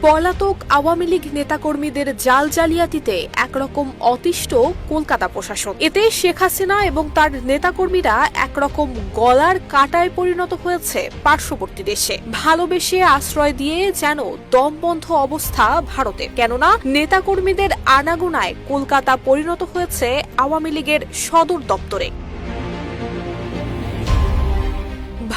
পলাতক আওয়ামী লীগ নেতাকর্মীদের জাল জালিয়াতিতে একরকম অতিষ্ঠ কলকাতা প্রশাসন। এতে শেখ হাসিনা এবং তার নেতাকর্মীরা একরকম গলার কাঁটায় পরিণত হয়েছে পার্শ্ববর্তী দেশে। ভালোবেসে আশ্রয় দিয়ে যেন দমবন্ধ অবস্থা ভারতে, কেননা নেতাকর্মীদের আনাগোনায় কলকাতা পরিণত হয়েছে আওয়ামী লীগের সদর দপ্তরে।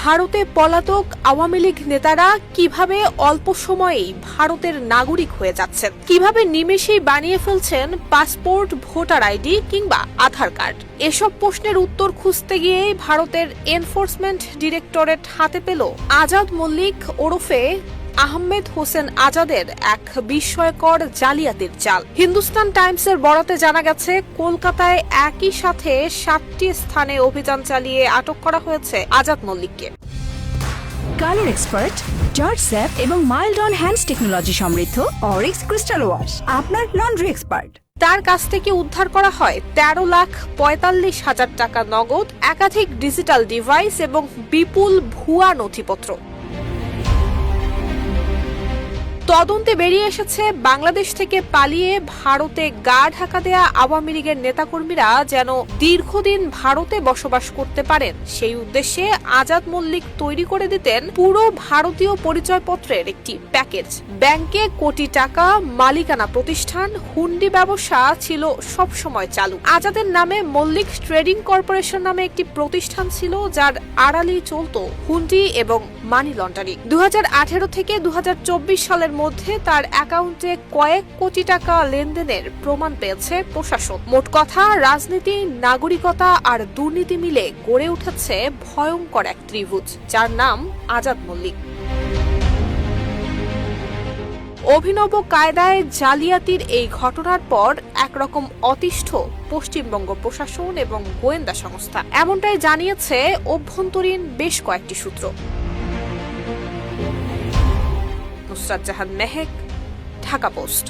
ভারতে পলাতক আওয়ামী লীগ নেতারা কিভাবে অল্প সময়েই ভারতের নাগরিক হয়ে যাচ্ছেন, কিভাবে নিমেষেই বানিয়ে ফেলছেন পাসপোর্ট, ভোটার আইডি কিংবা আধার কার্ড, এসব প্রশ্নের উত্তর খুঁজতে গিয়ে ভারতের এনফোর্সমেন্ট ডিরেক্টরেট হাতে পেল আজাদ মল্লিক ওরফে আহমেদ হোসেন আজাদের এক বিস্ময়কর জালিয়াতির জাল। হিন্দুস্তান টাইমসের বরাতে জানা গেছে, কলকাতায় একই সাথে 7টি স্থানে অভিযান চালিয়ে আটক করা হয়েছে আজাদ মল্লিককে। কালার এক্সপার্ট, জর্জ স্যাপ এবং মাইল্ড অন হ্যান্ডস টেকনোলজি সমৃদ্ধ অরিক্স ক্রিস্টাল ওয়াশ আপনার লন্ড্রি এক্সপার্ট। তার কাছ থেকে উদ্ধার করা হয় 13,45,000 টাকা নগদ, একাধিক ডিজিটাল ডিভাইস এবং বিপুল ভুয়া নথিপত্র। তদন্তে বেরিয়ে এসেছে, বাংলাদেশ থেকে পালিয়ে ভারতে গা ঢাকা দেয়া আওয়ামী লীগের নেতাকর্মীরা যেন দীর্ঘদিন ভারতে বসবাস করতে পারেন সেই উদ্দেশ্যে আজাদ মল্লিক তৈরি করে দিতেন পুরো ভারতীয় পরিচয়পত্রের একটি প্যাকেজ। ব্যাংকে কোটি টাকা, মালিকানা প্রতিষ্ঠান, হুন্ডি ব্যবসা ছিল সবসময় চালু। আজাদের নামে মল্লিক ট্রেডিং কর্পোরেশন নামে একটি প্রতিষ্ঠান ছিল, যার আড়ালেই চলত হুন্ডি এবং মানি লন্ডারিং। 2018 থেকে 2024 সালের মধ্যে তার অ্যাকাউন্টে কয়েক কোটি টাকা লেনদেনের প্রমাণ পেয়েছে প্রশাসন। মোট কথা, রাজনীতি, নাগরিকতা আর দুর্নীতি মিলে গড়ে উঠেছে ভয়ঙ্কর এক ত্রিভুজ, যার নাম আজাদ মল্লিক। অভিনব কায়দায় জালিয়াতির এই ঘটনার পর একরকম অতিষ্ঠ পশ্চিমবঙ্গ প্রশাসন এবং গোয়েন্দা সংস্থা, এমনটাই জানিয়েছে অভ্যন্তরীণ বেশ কয়েকটি সূত্র। নুসরাত জাহান মেহেক, ঢাকা পোস্ট।